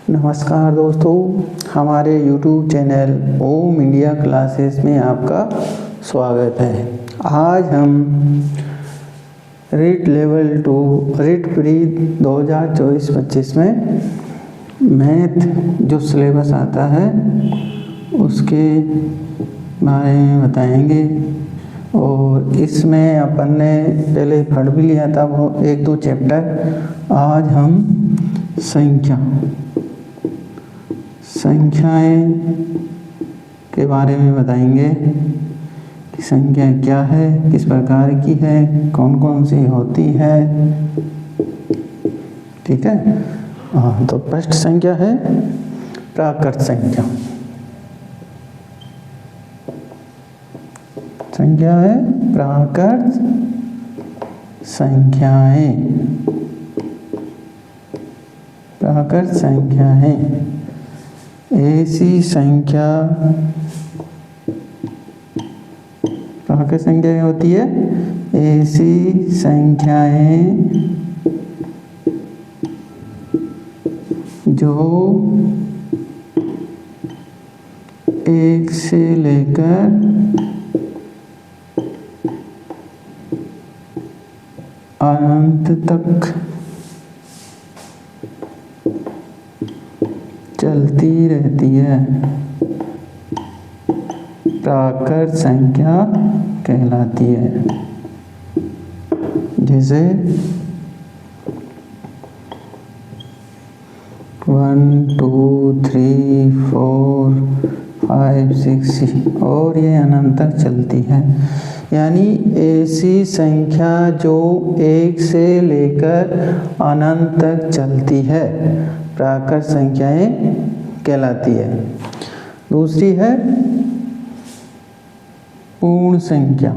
नमस्कार दोस्तों, हमारे YouTube चैनल ओम इंडिया क्लासेस में आपका स्वागत है। आज हम रीट लेवल 2 रीट प्री 2024-25 में मैथ जो सिलेबस आता है उसके बारे में बताएंगे। और इसमें अपन ने पहले पढ़ भी लिया था वो 1-2 चैप्टर। आज हम संख्याएं के बारे में बताएंगे कि संख्या क्या है, किस प्रकार की है, कौन कौन सी होती है। ठीक है। तो फर्स्ट संख्या है प्राकृत संख्या। संख्या है प्राकृत संख्याएं। प्राकृत संख्याएं ऐसी संख्या, प्राकृत संख्या होती है ऐसी संख्याएं जो 1 से लेकर अनंत तक चलती रहती है, प्राकृत संख्या कहलाती है। जैसे 1 2 3 4 5 6 और ये अनंत तक चलती है। यानी ऐसी संख्या जो 1 से लेकर अनंत तक चलती है प्राकृत संख्याएं कहलाती है। दूसरी है पूर्ण संख्या।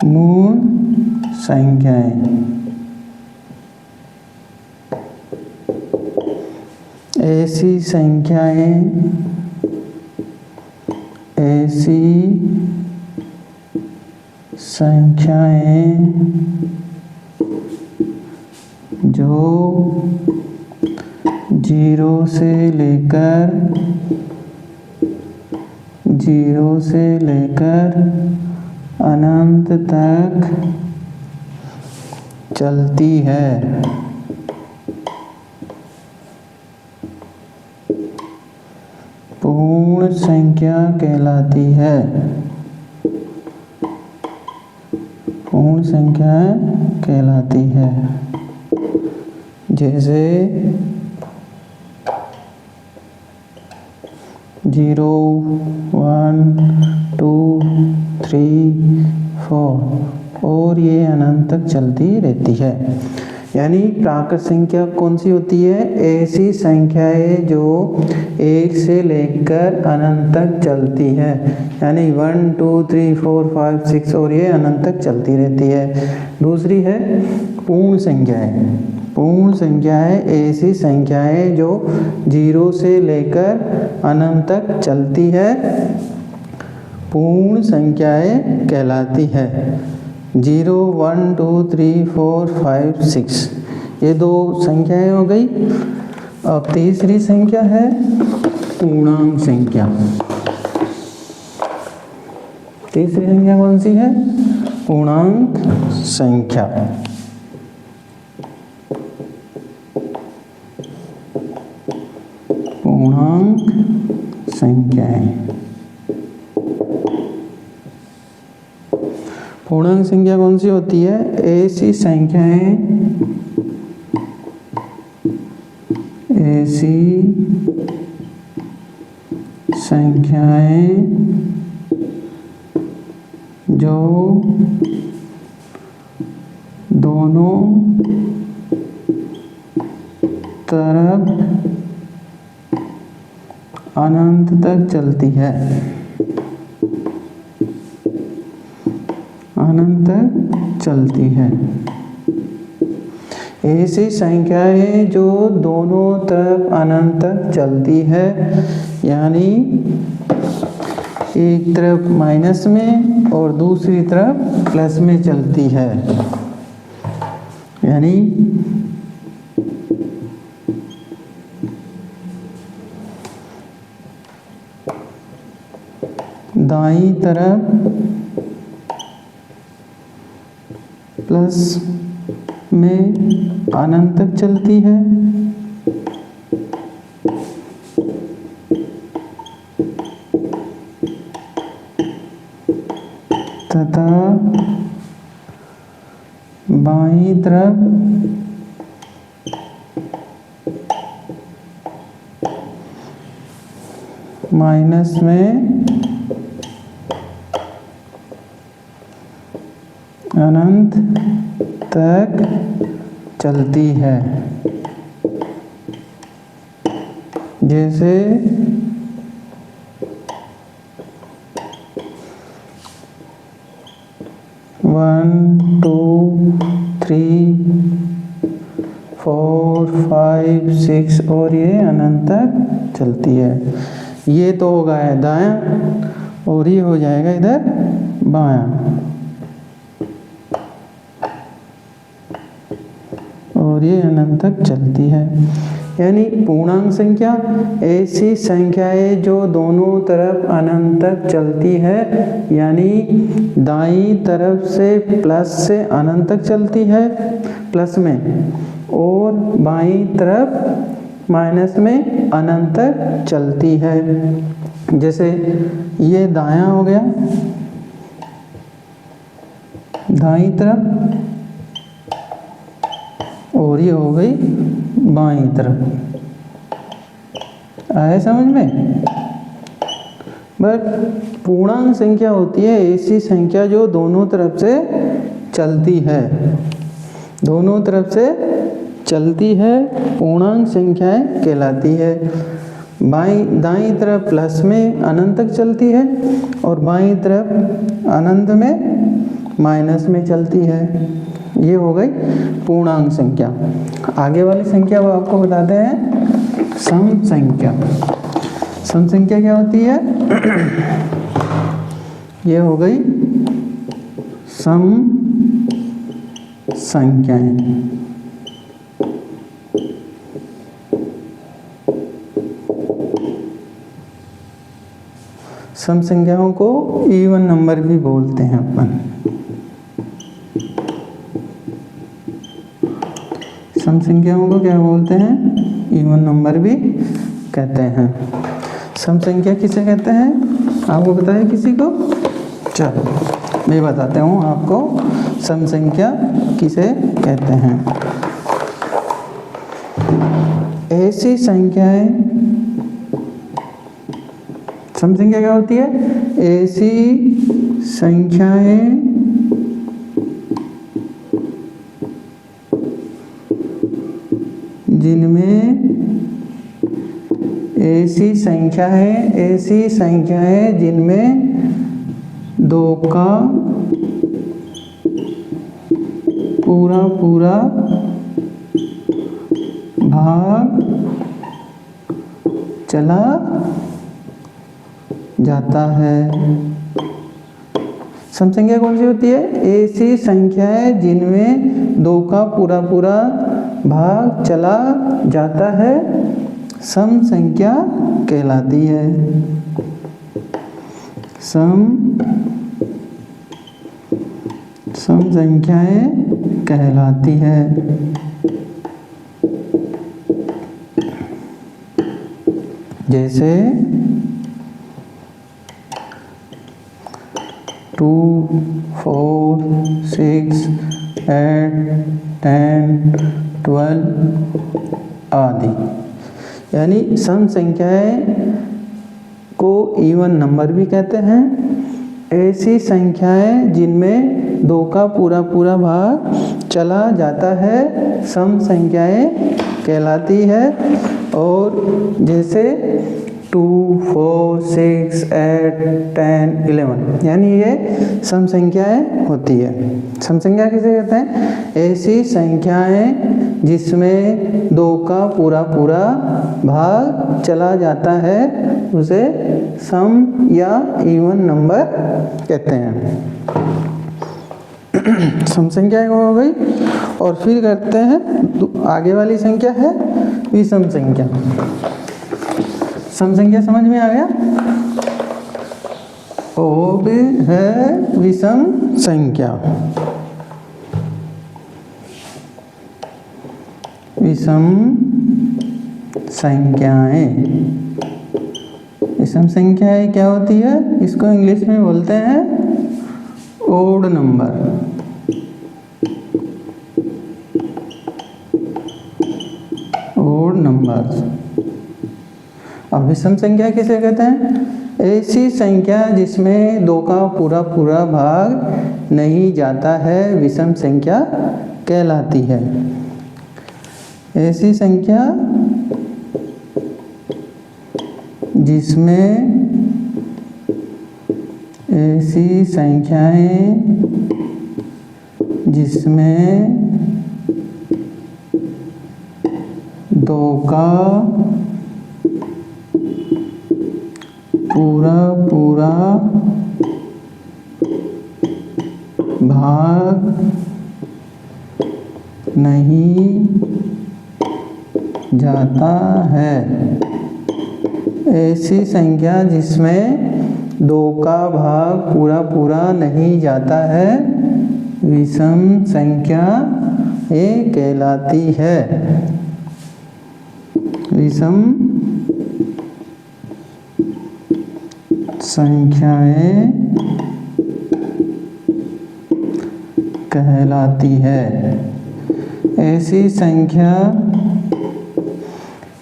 पूर्ण संख्याएं ऐसी संख्याएं जो 0 से लेकर अनंत तक चलती है। पूर्ण संख्या कहलाती है। पूर्ण संख्या कहलाती है। जैसे 0 1 2 3 4 और ये अनंत तक चलती रहती है। यानी प्राकृत संख्या कौन सी होती है? ऐसी संख्याएं जो 1 से लेकर अनंत तक चलती है। यानी 1 2 3 4 5 6 और ये अनंत तक चलती रहती है। दूसरी है पूर्ण संख्याएं। पूर्ण संख्याएं ऐसी संख्याएं जो 0 से लेकर अनंत तक चलती है, पूर्ण संख्याएं कहलाती है। 0 1 2 3 4 5 6 ये 2 संख्याएं हो गई। अब तीसरी संख्या है पूर्णांक संख्या। तीसरी संख्या कौन सी है? पूर्णांक संख्या। पूर्णांक संख्याएं। पूर्णांक संख्या कौन सी होती है? ऐसी संख्याएं जो दोनों तरफ अनंत तक चलती है। अनंत तक चलती है। ऐसी संख्याएं जो दोनों तरफ अनंत तक चलती है, यानी एक तरफ माइनस में और दूसरी तरफ प्लस में चलती है। यानी दाईं तरफ प्लस में अनंत तक चलती है तथा बाईं तरफ माइनस में अनंत तक चलती है। जैसे 1 2 3 4 5 6 और ये अनंत तक चलती है। ये तो होगा है दायां और ये हो जाएगा इधर बायां, और ये अनंत तक चलती है। यानी पूर्णांक संख्या ऐसी संख्या है जो दोनों तरफ अनंत तक चलती है, यानी दाईं तरफ से प्लस से अनंत तक चलती है प्लस में, और बाईं तरफ माइनस में अनंत तक चलती है। जैसे ये दायां हो गया, दाईं तरफ, और ये हो गई बाईं तरफ। आए समझ में? बट पूर्णांक संख्या होती है ऐसी संख्या जो दोनों तरफ से चलती है, दोनों तरफ से चलती है, पूर्णांक संख्याएं कहलाती है। दाईं तरफ प्लस में अनंत तक चलती है और बाईं तरफ अनंत में माइनस में चलती है। ये हो गई पूर्णांक संख्या। आगे वाली संख्या वो आपको बताते हैं सम संख्या। सम संख्या क्या होती है? ये हो गई सम संख्याएं। सम संख्याओं को इवन नंबर भी बोलते हैं अपन। सम संख्याओं को क्या बोलते हैं? इवन नंबर भी कहते हैं। सम संख्या किसे कहते हैं? आपको पता है किसी को? चलो मैं बताता हूँ आपको सम संख्या किसे कहते हैं। ऐसी संख्याएं, सम संख्या क्या होती है? ऐसी संख्याएं ऐसी संख्या है जिनमें 2 का पूरा भाग चला जाता है। सम संख्या कौन सी होती है? ऐसी संख्या है जिनमें 2 का पूरा भाग चला जाता है, सम संख्या कहलाती है। सम संख्याएं कहलाती है। जैसे 2 4 6 8 10 12 आदि। यानी सम संख्याएं को इवन नंबर भी कहते हैं। ऐसी संख्याएं जिनमें 2 का पूरा भाग चला जाता है, सम संख्याएं कहलाती है। और जैसे 2 4 6 8 10 11, यानी ये सम संख्याएं होती है। सम संख्या किसे कहते हैं? ऐसी संख्याएं जिसमें 2 का पूरा भाग चला जाता है, उसे सम या इवन नंबर कहते हैं। सम संख्या हो गई। और फिर करते हैं आगे वाली संख्या है विषम संख्या। सम संख्या समझ में आ गया? ओड है विषम संख्या। विषम संख्याएं, विषम संख्याएं क्या होती है? इसको इंग्लिश में बोलते हैं ओड नंबर। Odd numbers. अब विषम संख्या किसे कहते हैं? ऐसी संख्या जिसमें 2 का पूरा पूरा भाग नहीं जाता है विषम संख्या कहलाती है। ऐसी संख्या जिसमें, ऐसी संख्याएं जिसमें 2 का पूरा पूरा भाग नहीं जाता है। ऐसी संख्या जिसमें 2 का भाग पूरा पूरा नहीं जाता है विषम संख्या ये कहलाती है। विषम संख्याएं कहलाती है। ऐसी संख्या,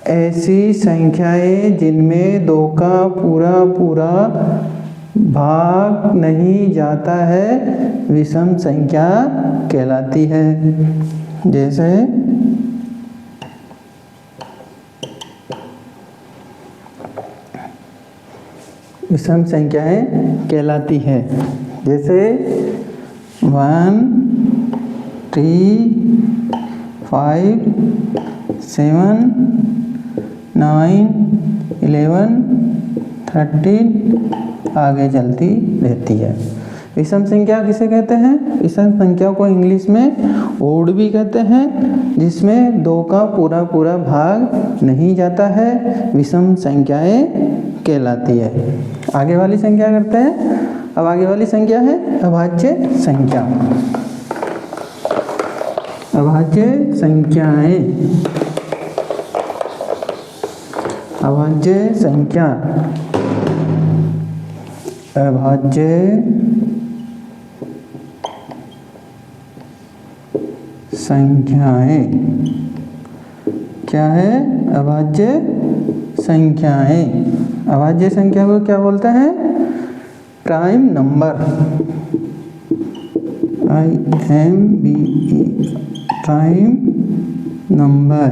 ऐसी संख्याएं जिनमें 2 का पूरा पूरा भाग नहीं जाता है विषम संख्या कहलाती है। जैसे विषम संख्याएं कहलाती है। जैसे 1 3 5 7 9 11 13 आगे चलती रहती है। विषम संख्या किसे कहते हैं? विषम संख्या को इंग्लिश में ओड भी कहते हैं, जिसमें 2 का पूरा पूरा भाग नहीं जाता है विषम संख्याएं कहलाती है। आगे वाली संख्या करते हैं। अब आगे वाली संख्या है अभाज्य संख्या। अभाज्य संख्याएं, अभाज्य संख्या, अभाज्य संख्याएं क्या है? अभाज्य संख्याएं। अभाज्य संख्या को क्या बोलते हैं? Prime number. IMBE prime number.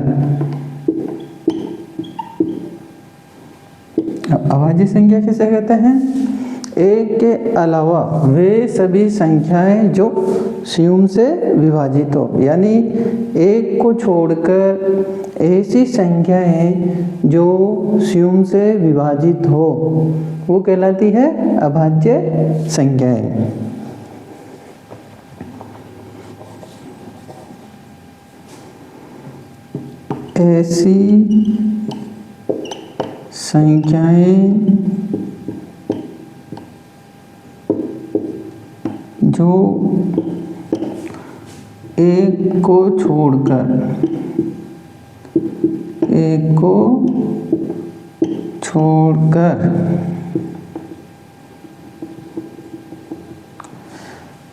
अभाज्य संख्या किसे कहते हैं? एक के अलावा वे सभी संख्याएं जो शून्य से विभाजित हो, यानी एक को छोड़कर ऐसी संख्याएं जो शून्य से विभाजित हो वो कहलाती है अभाज्य संख्याएं। ऐसी संख्याएं जो एक को छोड़कर, एक को छोड़कर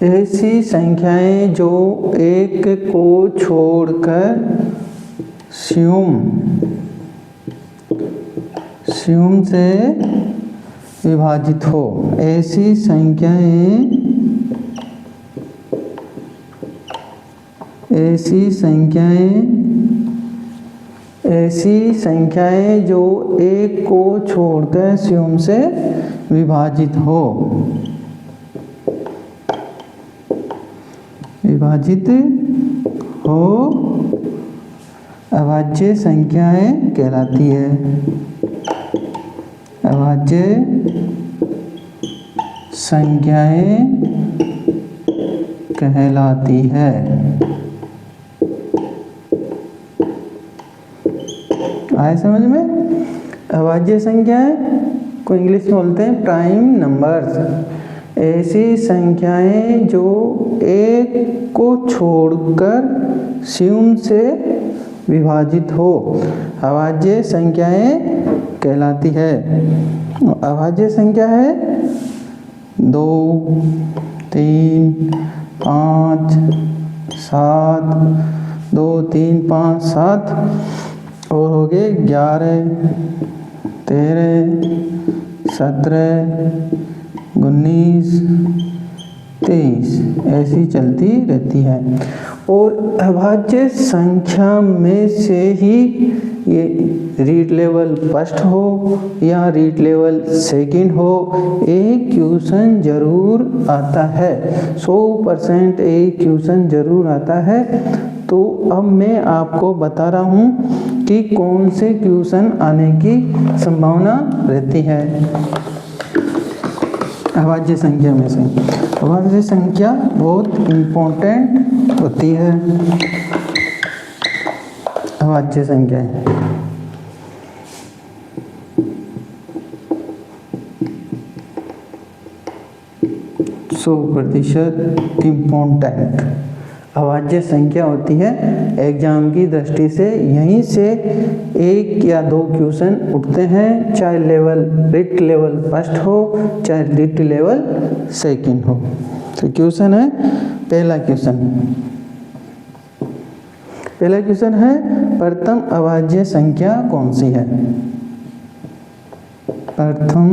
ऐसी संख्याएं जो एक को छोड़कर शून्य से विभाजित हो, ऐसी संख्याएं, ऐसी संख्याएं, ऐसी संख्याएं जो एक को छोड़कर शून्य से विभाजित हो, विभाजित हो अभाज्य संख्याएं कहलाती है। अभाज्य संख्याएं कहलाती है। आए समझ में? अभाज्य संख्याएं को इंग्लिश में बोलते हैं प्राइम नंबर्स। ऐसी संख्याएं जो एक को छोड़कर शून्य से विभाजित हो अभाज्य संख्याएं कहलाती है। अभाज्य संख्या है 2, 3, 5, 7, 2, 3, 5, 7 और हो गए 11, 13, 17, 19, 23 ऐसी चलती रहती है। और अभाज्य संख्या में से ही ये रीड लेवल फर्स्ट हो या रीड लेवल सेकंड हो, एक क्वेश्चन जरूर आता है। 100% एक क्वेश्चन जरूर आता है। तो अब मैं आपको बता रहा हूँ कि कौन से क्वेश्चन आने की संभावना रहती है अभाज्य संख्या में से। अभाज्य संख्या बहुत इम्पोर्टेंट होती है। अभाज्य संख्या 100% इम्पोर्टेंट अभाज्य संख्या होती है। एग्जाम की दृष्टि से यहीं से 1 या 2 क्वेश्चन उठते हैं, चाहे रीड लेवल फर्स्ट हो चाहे रीड लेवल सेकंड हो। तो क्वेश्चन है पहला क्वेश्चन है प्रथम अभाज्य संख्या कौन सी है? प्रथम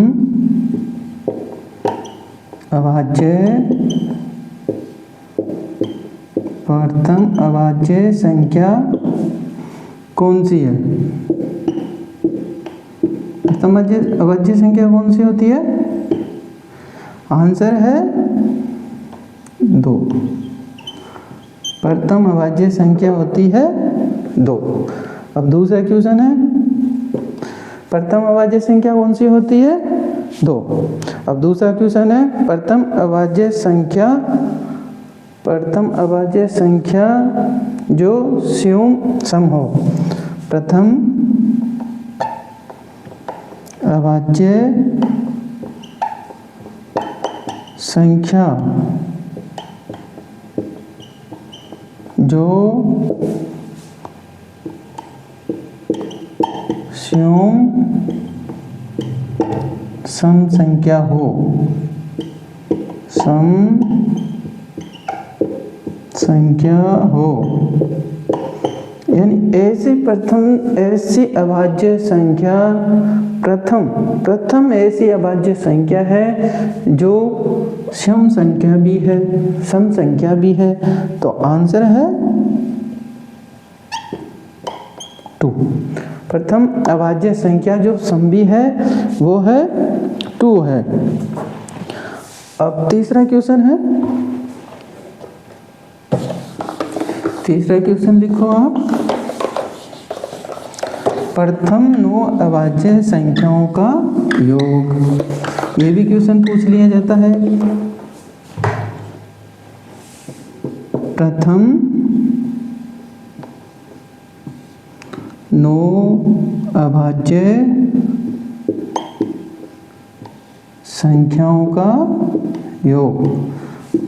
अभाज्य संख्या कौन सी है? प्रथम अभाज्य संख्या कौन सी होती है? आंसर है 2। प्रथम अभाज्य संख्या होती है 2। अब दूसरा क्वेश्चन है प्रथम अभाज्य संख्या कौन सी होती है? 2। अब दूसरा क्वेश्चन है प्रथम अभाज्य संख्या जो शून्य सम हो। प्रथम अभाज्य संख्या जो शून्य सम संख्या हो। यानी ऐसी अभाज्य संख्या प्रथम ऐसी अभाज्य संख्या है जो सम संख्या भी है। तो आंसर है 2। प्रथम अभाज्य संख्या जो सम भी है वो है 2 है। अब तीसरा क्वेश्चन लिखो आप। प्रथम 9 अभाज्य संख्याओं का योग। ये भी क्वेश्चन पूछ लिया जाता है। प्रथम 9 अभाज्य संख्याओं का योग।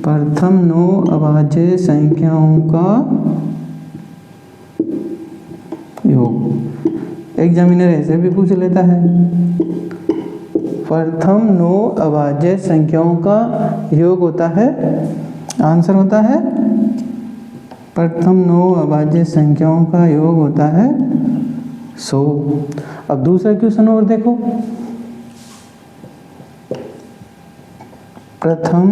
प्रथम 9 अभाज्य संख्याओं का योग। एग्जामिनर ऐसे भी पूछ लेता है। प्रथम 9 अभाज्य संख्याओं का योग होता है, आंसर होता है प्रथम 9 अभाज्य संख्याओं का योग होता है 100। अब दूसरा क्वेश्चन और देखो। प्रथम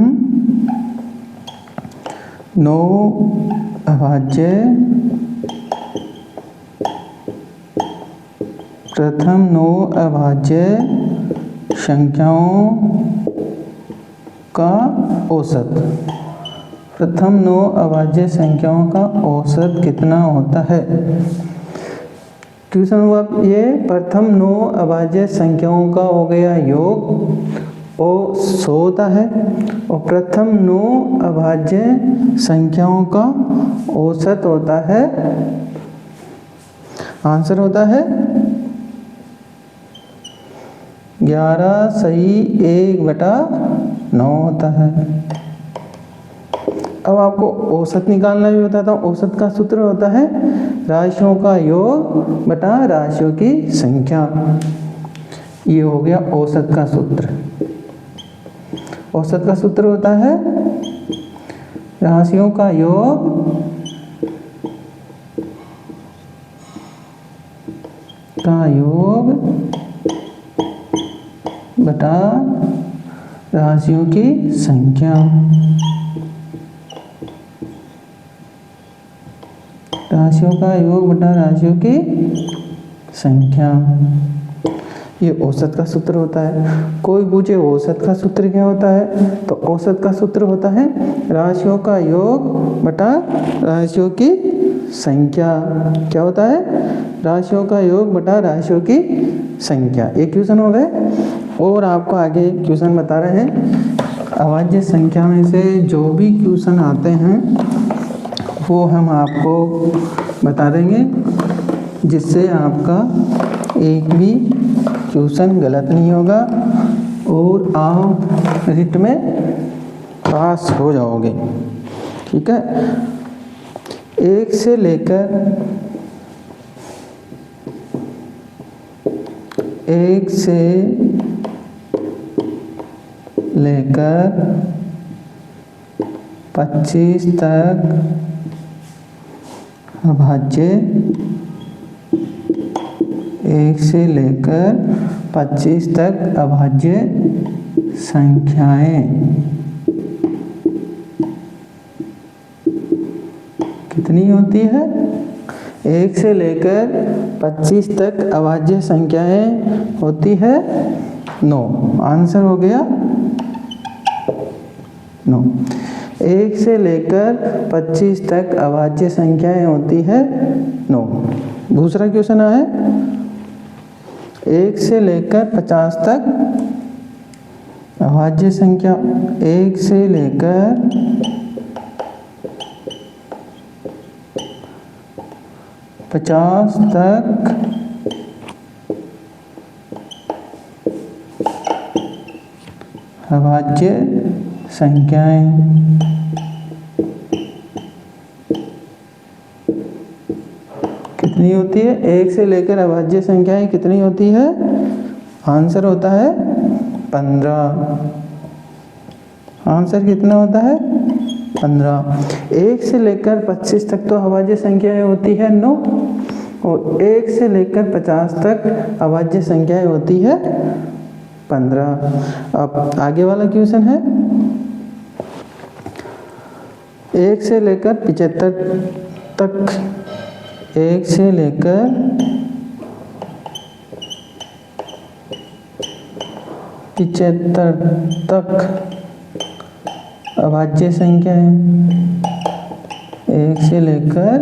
9 अभाज्य संख्याओं का औसत। प्रथम 9 अभाज्य संख्याओं का औसत कितना होता है? क्वेश्चन हुआ ये प्रथम 9 अभाज्य संख्याओं का हो गया योग वो 100 होता है, और प्रथम 9 अभाज्य संख्याओं का औसत होता है, आंसर होता है 11 सही 1/9 होता है। अब आपको औसत निकालना भी बताता हूँ। औसत का सूत्र होता है राशियों का योग बटा राशियों की संख्या। ये हो गया औसत का सूत्र। औसत का सूत्र होता है राशियों का योग बटा राशियों की संख्या। राशियों का योग बटा राशियों की संख्या, ये औसत का सूत्र होता है। कोई पूछे औसत का सूत्र क्या होता है, तो औसत का सूत्र होता है राशियों का योग बटा राशियों की संख्या। क्या होता है? राशियों का योग बटा राशियों की संख्या। एक क्वेश्चन हो गए और आपको आगे क्वेश्चन बता रहे हैं। अभाज्य संख्या में से जो भी क्वेश्चन आते हैं वो हम आपको बता देंगे, जिससे आपका एक भी क्वेश्चन गलत नहीं होगा और आप रिट में पास हो जाओगे। ठीक है। 1 से लेकर 25 तक अभाज्य, 1 से लेकर 25 तक अभाज्य संख्याएं कितनी होती है? 1 से लेकर 25 तक अभाज्य संख्याएं होती है 9। आंसर हो गया 9। 1 से लेकर 25 तक अभाज्य संख्याएं होती है 9। दूसरा क्वेश्चन है 1 से लेकर 50 तक अभाज्य संख्या। 1 से लेकर 50 तक अभाज्य संख्याएं कितनी होती है? 1 से लेकर अभाज्य संख्याएं कितनी होती है? आंसर होता है 15। आंसर कितना होता है? 15। 1 से लेकर 25 तक तो अभाज्य संख्याएं होती है 9 और 1 से लेकर 50 तक अभाज्य संख्याएं होती है 15। अब आगे वाला क्वेश्चन है 1 से लेकर 75 तक। 1 से लेकर 75 तक अभाज्य संख्या है। 1 से लेकर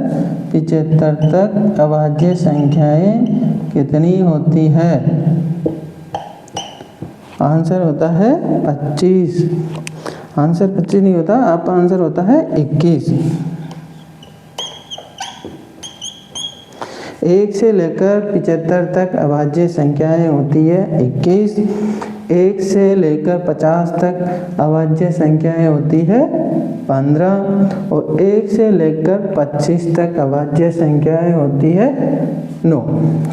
75 तक अभाज्य संख्याएं कितनी होती है? आंसर होता है 25। आंसर 25 नहीं होता, आपका आंसर होता है 21। 1 से लेकर 75 तक अभाज्य संख्याएं होती है 21। 1 से लेकर 50 तक अभाज्य संख्याएं होती है 15 और 1 से लेकर 25 तक अभाज्य संख्याएं होती है 9।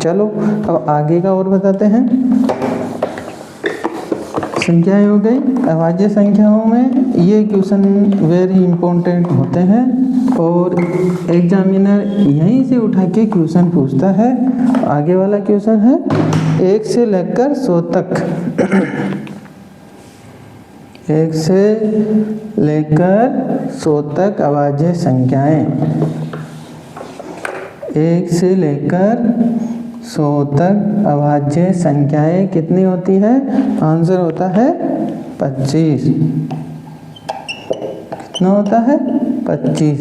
चलो अब आगे का और बताते हैं। संख्याएं हो गई। अभाज्य संख्याओं में ये क्वेश्चन वेरी इंपॉर्टेंट होते हैं और एग्जामिनर यहीं से उठा के क्वेश्चन पूछता है। आगे वाला क्वेश्चन है 1 से लेकर 100 तक। 1 से लेकर 100 तक अभाज्य संख्याएं। 1 से लेकर 100 तक अभाज्य संख्याएं कितनी होती है? आंसर होता है 25। कितना होता है? 25।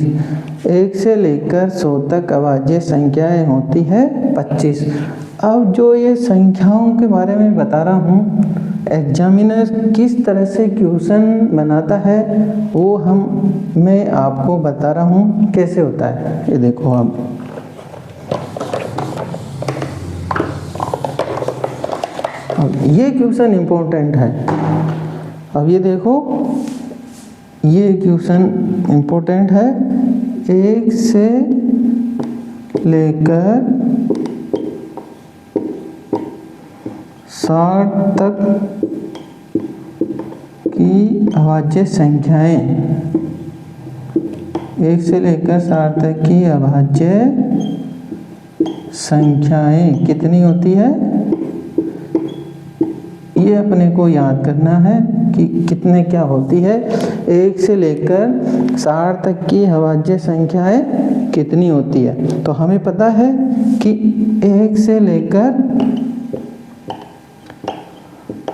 1 से लेकर 100 तक अभाज्य संख्याएं होती है 25। अब जो ये संख्याओं के बारे में बता रहा हूँ, एग्जामिनर किस तरह से क्वेश्चन बनाता है वो मैं आपको बता रहा हूँ कैसे होता है। ये देखो अब ये क्वेश्चन इम्पोर्टेंट है। अब ये देखो, ये क्वेश्चन इम्पोर्टेंट है। 1 से लेकर 60 तक की अभाज्य संख्याएं, 1 से लेकर 60 तक की अभाज्य संख्याएं कितनी होती है, ये अपने को याद करना है कि कितने क्या होती है। 1 से लेकर 60 तक की अभाज्य संख्याएं कितनी होती है। तो हमें पता है कि 1 से लेकर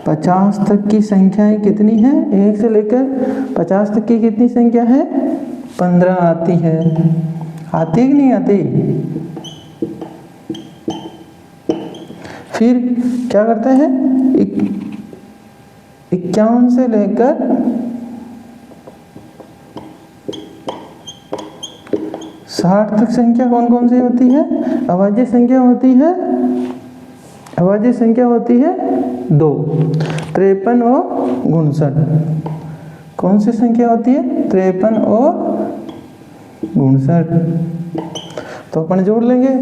50 तक की संख्याएं कितनी है। 1 से लेकर 50 तक की कितनी संख्या है, 15 आती है। आती कि नहीं आती। फिर क्या करते हैं, 51 से लेकर 60 तक संख्या कौन कौन सी होती है, अभाज्य संख्या होती है। अभाज्य संख्या होती है 2, 53 और 59। कौन सी संख्या होती है, 53 और 59। तो अपन जोड़ लेंगे,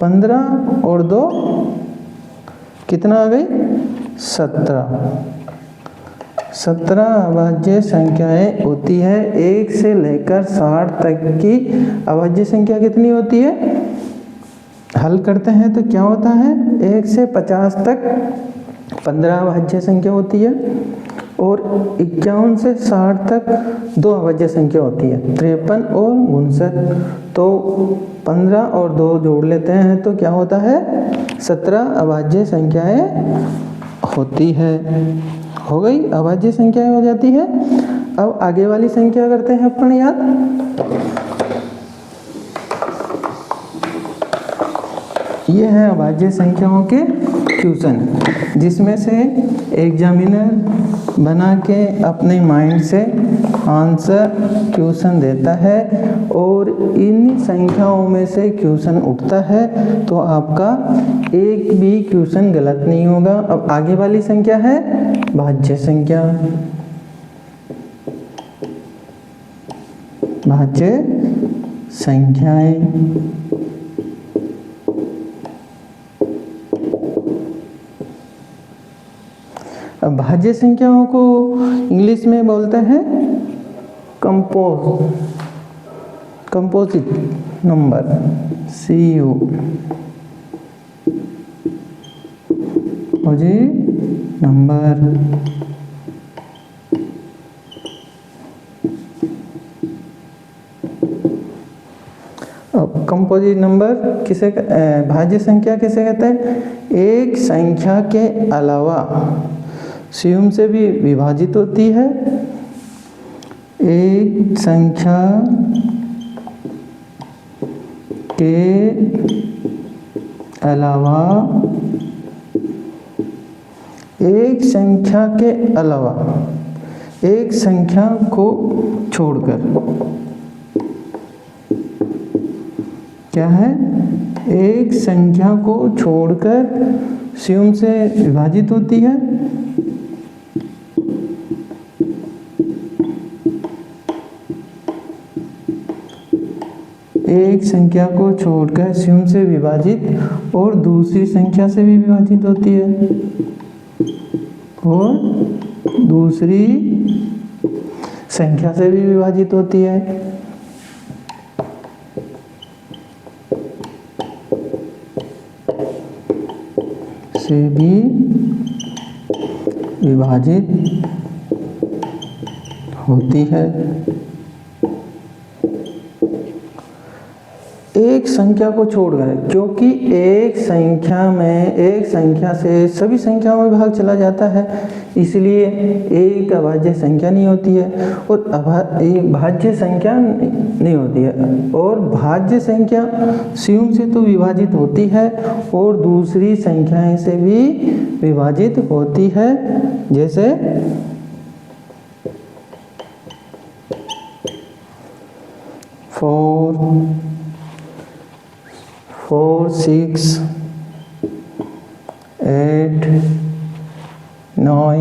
15 और 2 कितना आ गई, 17। 17 अभाज्य संख्याएं होती है। 1 से लेकर 60 तक की अभाज्य संख्या कितनी होती है, हल करते हैं तो क्या होता है, 1 से 50 तक 15 अभाज्य संख्या होती है और 51 से 60 तक 2 अभाज्य संख्या होती है, 53 और 59। तो 15 और 2 जोड़ लेते हैं तो क्या होता है, 17 अभाज्य संख्याएं होती है। हो गई, अभाज्य संख्याएं हो जाती है। अब आगे वाली संख्या करते हैं अपन याद। ये है अभाज्य संख्याओं के क्वेश्चन, जिसमें से एग्जामिनर बना के अपने माइंड से आंसर क्वेश्चन देता है और इन संख्याओं में से क्वेश्चन उठता है तो आपका एक भी क्वेश्चन गलत नहीं होगा। अब आगे वाली संख्या है भाज्य संख्या। भाज्य संख्याएं, अब भाज्य संख्याओं को इंग्लिश में बोलते हैं composite number, CU composite number. अब कंपोजिट नंबर किसे, भाज्य संख्या किसे कहते हैं, एक संख्या के अलावा स्यूम से भी विभाजित होती है। एक संख्या के अलावा, एक संख्या के अलावा, एक संख्या को छोड़कर, क्या है, एक संख्या को छोड़कर स्यूम से विभाजित होती है। एक संख्या को छोड़कर स्यूम से विभाजित और दूसरी संख्या से भी विभाजित होती है, और दूसरी संख्या से भी विभाजित होती है। से भी विभाजित होती है। एक संख्या को छोड़कर, क्योंकि एक संख्या में, एक संख्या से सभी संख्याओं में भाग चला जाता है, इसलिए एक अभाज्य संख्या नहीं होती है और भाज्य संख्या नहीं होती है। और भाज्य संख्या स्यूम से तो विभाजित होती है और दूसरी संख्याएं से भी विभाजित होती है, जैसे 4, 6, 8 9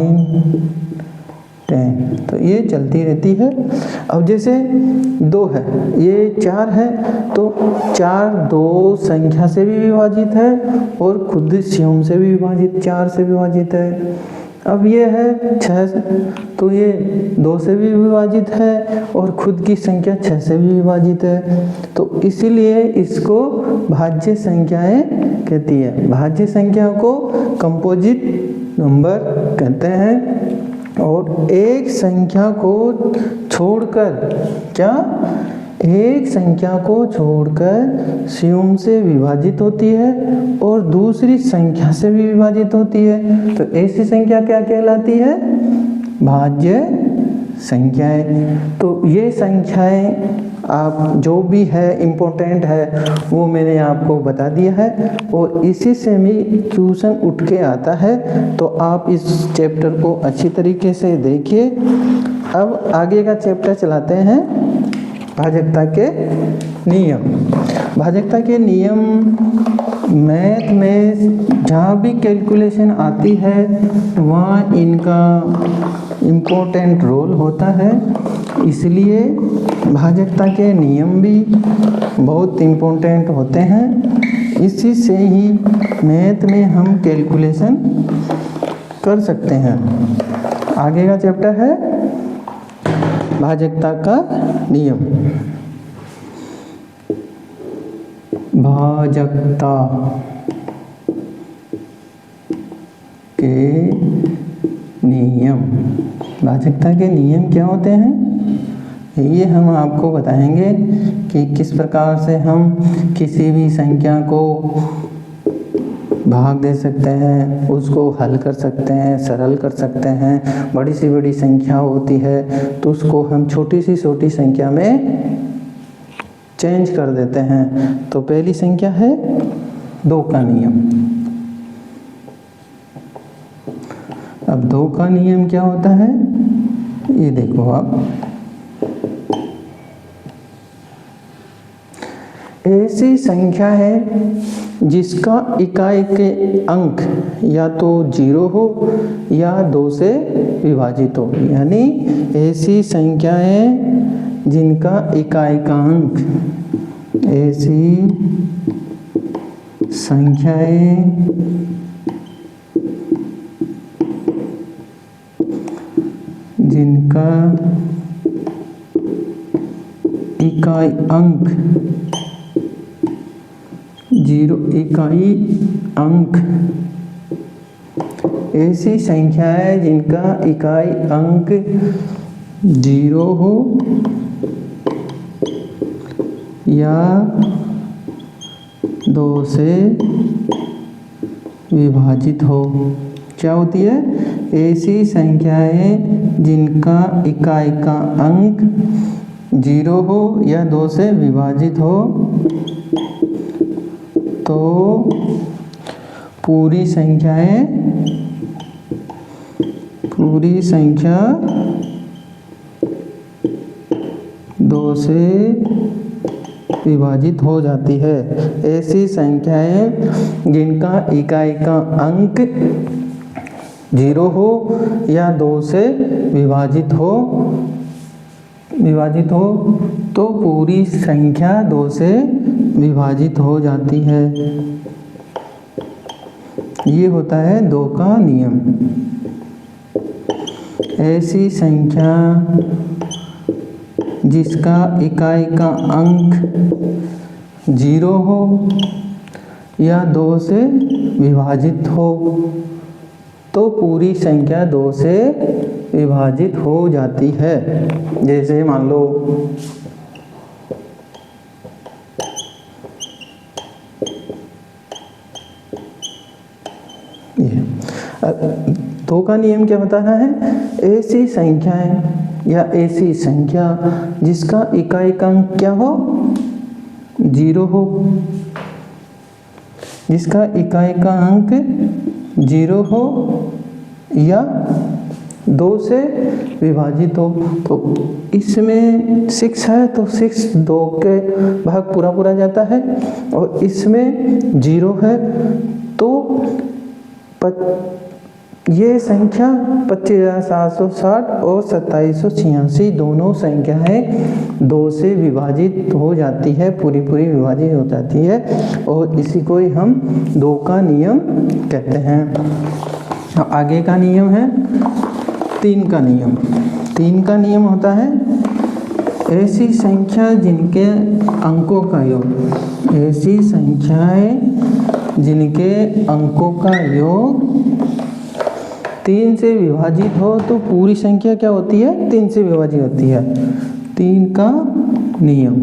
10, तो ये चलती रहती है। अब जैसे 2 है, ये 4 है, तो 4 2 संख्या से भी विभाजित है और खुद स्यम से भी विभाजित 4 से विभाजित है। अब ये है 6, तो ये 2 से भी विभाजित है और खुद की संख्या 6 से भी विभाजित है, तो इसीलिए इसको भाज्य संख्याएं कहती है। भाज्य संख्या को कंपोजिट नंबर कहते हैं। और एक संख्या को छोड़कर, क्या एक संख्या को छोड़कर स्यम से विभाजित होती है और दूसरी संख्या से भी विभाजित होती है, तो ऐसी संख्या क्या कहलाती है? भाज्य संख्याएं। तो ये संख्याएं आप जो भी है इम्पोर्टेंट है वो मैंने आपको बता दिया है, और इसी से भी क्वेश्चन उठ के आता है, तो आप इस चैप्टर को अच्छी तरीके से देखिए। अब आगे का चैप्टर चलाते हैं, भाजकता के नियम। भाजकता के नियम मैथ में जहाँ भी कैलकुलेशन आती है वहाँ इनका इम्पोर्टेंट रोल होता है, इसलिए भाजकता के नियम भी बहुत इम्पोर्टेंट होते हैं। इसी से ही मैथ में हम कैलकुलेशन कर सकते हैं। आगे का चैप्टर है भाजकता का नियम। भाजकता के नियम। भाजकता के नियम क्या होते हैं, ये हम आपको बताएंगे कि किस प्रकार से हम किसी भी संख्या को भाग दे सकते हैं, उसको हल कर सकते हैं, सरल कर सकते हैं। बड़ी से बड़ी संख्या होती है तो उसको हम छोटी सी छोटी संख्या में चेंज कर देते हैं। तो पहली संख्या है 2 का नियम। अब 2 का नियम क्या होता है, ये देखो आप, ऐसी संख्या है जिसका इकाई के अंक या तो 0 हो या 2 से विभाजित हो। यानी ऐसी संख्याएं जिनका इकाई का अंक, ऐसी संख्याएं जिनका इकाई अंक 0 इकाई अंक, ऐसी संख्या है जिनका इकाई अंक 0 हो या 2 से विभाजित हो। क्या होती है? ऐसी संख्याएं जिनका इकाई का अंक 0 हो या 2 से विभाजित हो, तो पूरी संख्या 2 से विभाजित हो जाती है। ऐसी संख्याएं जिनका इकाई का अंक 0 हो या 2 से विभाजित हो तो पूरी संख्या 2 से विभाजित हो जाती है। ये होता है 2 का नियम। ऐसी संख्या जिसका इकाई का अंक 0 हो या 2 से विभाजित हो तो पूरी संख्या 2 से विभाजित हो जाती है। जैसे मान लो ये 2 का नियम क्या बताना है? ऐसी संख्याएं या ऐसी संख्या जिसका इकाई का अंक क्या हो? 0 हो, जिसका इकाई का अंक 0 हो या 2 से विभाजित हो। तो इसमें 6 है तो 6 2 के भाग पूरा जाता है, और इसमें 0 है तो ये संख्या 25,760 और 2786 दोनों संख्याएं 2 से विभाजित हो जाती है, पूरी विभाजित हो जाती है, और इसी को ही हम 2 का नियम कहते हैं। आगे का नियम है 3 का नियम। 3 का नियम होता है ऐसी संख्या जिनके अंकों का योग, ऐसी संख्याएं जिनके अंकों का योग 3 से विभाजित हो तो पूरी संख्या क्या होती है? 3 से विभाजित होती है। 3 का नियम,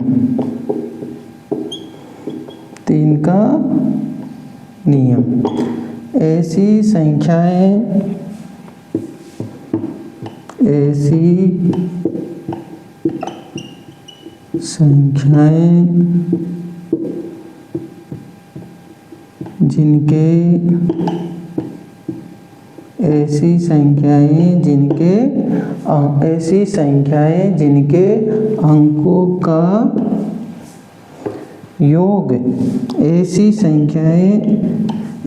3 का नियम। ऐसी संख्याएं, ऐसी संख्याएं जिनके, ऐसी संख्याएं जिनके, ऐसी संख्याएं जिनके अंकों का योग, ऐसी संख्याएं,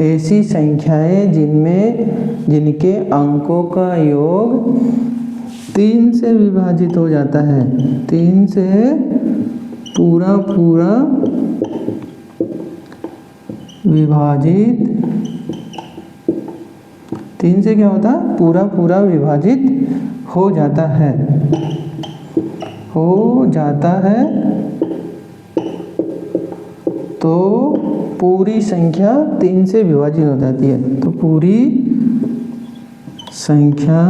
ऐसी संख्याएं जिनमें, जिनके अंकों का योग 3 से विभाजित हो जाता है। 3 से पूरा विभाजित, 3 से क्या होता है? पूरा विभाजित हो जाता है, हो जाता है, तो पूरी संख्या 3 से विभाजित हो जाती है। तो पूरी संख्या,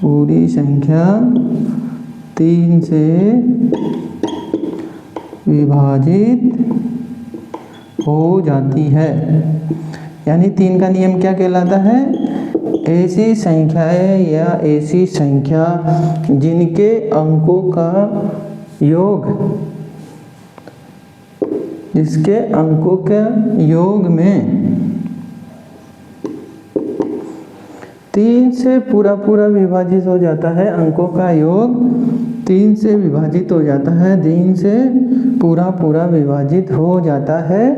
पूरी संख्या 3 से विभाजित हो जाती है। यानी 3 का नियम क्या कहलाता है? ऐसी संख्याएं या ऐसी संख्या जिनके अंकों का योग, जिसके अंकों के योग में 3 से पूरा विभाजित हो जाता है, अंकों का योग 3 से विभाजित हो जाता है, 3 से पूरा विभाजित हो जाता है,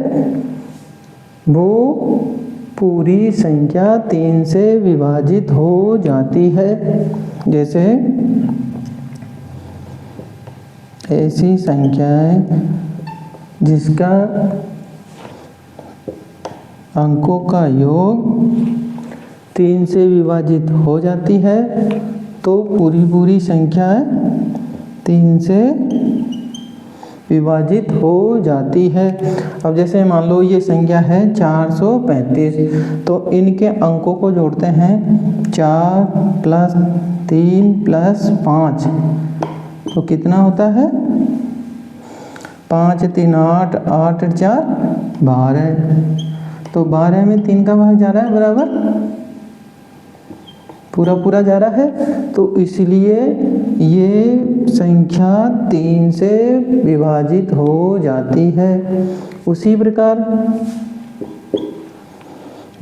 वो पूरी संख्या 3 से विभाजित हो जाती है। जैसे ऐसी संख्याएं जिसका अंकों का योग 3 से विभाजित हो जाती है, तो पूरी संख्या 3 से विभाजित हो जाती है। अब जैसे मान लो ये संख्या है 435, तो इनके अंकों को जोड़ते हैं 4 + 3 + 5, तो कितना होता है? 5 × 3 = 8, 8 × 4 = 12। तो 12 में 3 का भाग जा रहा है, बराबर पूरा जा रहा है, तो इसलिए ये संख्या 3 से विभाजित हो जाती है। उसी प्रकार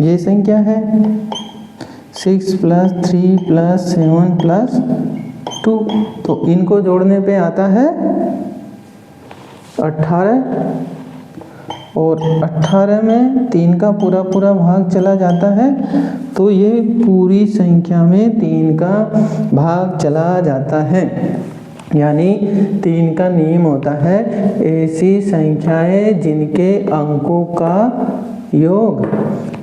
ये संख्या है 6 + 3 + 7 + 2, तो इनको जोड़ने पे आता है 18, और 18 में 3 का पूरा भाग चला जाता है, तो ये पूरी संख्या में 3 का भाग चला जाता है। यानी 3 का नियम होता है ऐसी संख्याएं जिनके अंकों का योग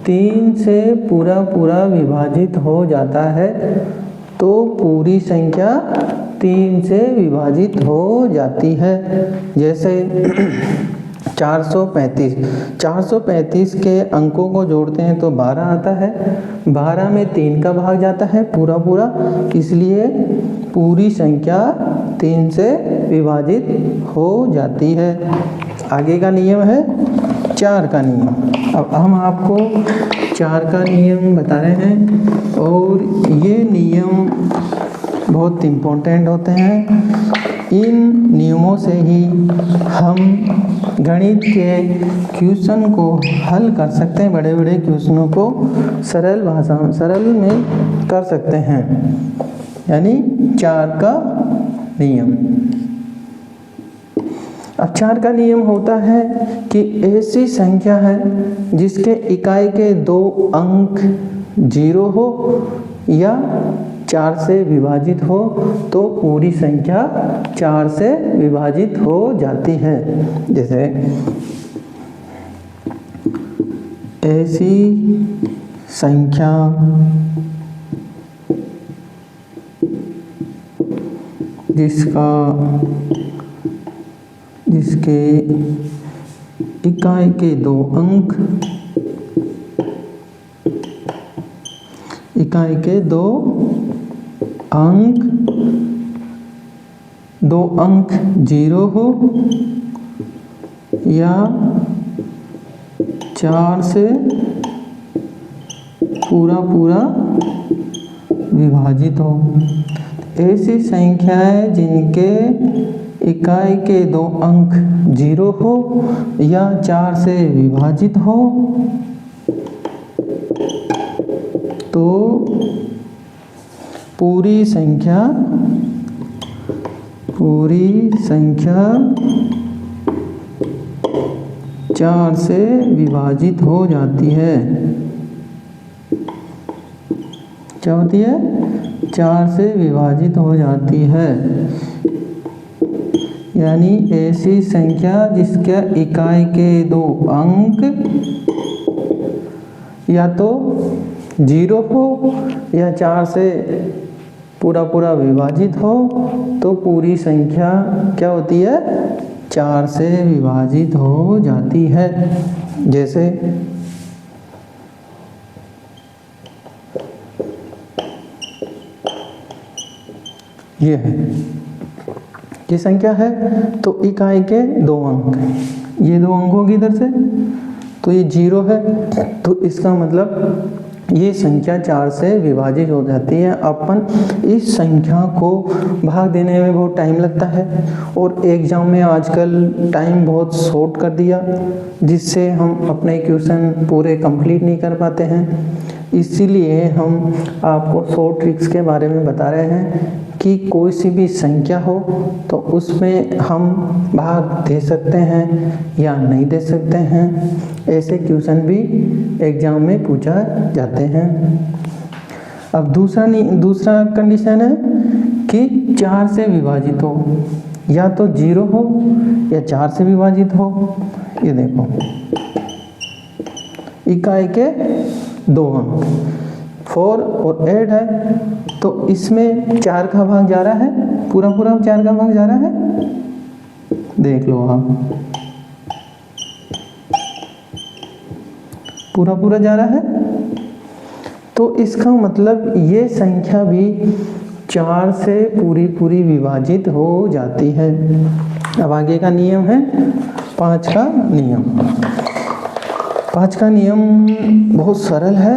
3 से पूरा विभाजित हो जाता है, तो पूरी संख्या 3 से विभाजित हो जाती है। जैसे 435 के अंकों को जोड़ते हैं तो 12 आता है, 12 में 3 का भाग जाता है पूरा, इसलिए पूरी संख्या 3 से विभाजित हो जाती है। आगे का नियम है 4 का नियम। अब हम आपको 4 का नियम बता रहे हैं, और ये नियम बहुत इम्पोर्टेंट होते हैं। इन नियमों से ही हम गणित के क्वेश्चन को हल कर सकते हैं, बड़े क्वेश्चनों को सरल भाषा में, सरल में कर सकते हैं। यानी 4 का नियम। अब 4 का नियम होता है कि ऐसी संख्या है जिसके इकाई के 2 अंक 0 हो या 4 से विभाजित हो तो पूरी संख्या 4 से विभाजित हो जाती है। जैसे ऐसी संख्या जिसके इकाई के 2 अंक 2 अंक 0 हो या 4 से पूरा विभाजित हो। ऐसी संख्याएं जिनके इकाई के 2 अंक 0 हो या 4 से विभाजित हो तो पूरी संख्या 4 से विभाजित हो जाती है। क्या होती है? 4 से विभाजित हो जाती है। यानी ऐसी संख्या जिसके इकाई के 2 अंक या तो 0 हो या 4 से पूरा विभाजित हो तो पूरी संख्या क्या होती है? 4 से विभाजित हो जाती है। जैसे ये है, ये संख्या है तो इकाई के 2 अंक, ये 2 अंक होगी इधर से तो ये 0 है तो इसका मतलब ये संख्या 4 से विभाजित हो जाती है। अपन इस संख्या को भाग देने में बहुत टाइम लगता है और एग्जाम में आजकल टाइम बहुत शॉर्ट कर दिया जिससे हम अपने क्वेश्चन पूरे कंप्लीट नहीं कर पाते हैं। इसीलिए हम आपको शॉर्ट ट्रिक्स के बारे में बता रहे हैं कि कोई सी भी संख्या हो तो उसमें हम भाग दे सकते हैं या नहीं दे सकते हैं। ऐसे क्वेश्चन भी एग्जाम में पूछा जाते हैं। अब दूसरा कंडीशन है कि 4 से विभाजित हो, या तो 0 हो या 4 से विभाजित हो। ये देखो इकाई के 2 अंक 4 और 8 है तो इसमें 4 का भाग जा रहा है, पूरा 4 का भाग जा रहा है। देख लो आप, पूरा जा रहा है तो इसका मतलब ये संख्या भी 4 से पूरी विभाजित हो जाती है। अब आगे का नियम है 5 का नियम। 5 का नियम बहुत सरल है।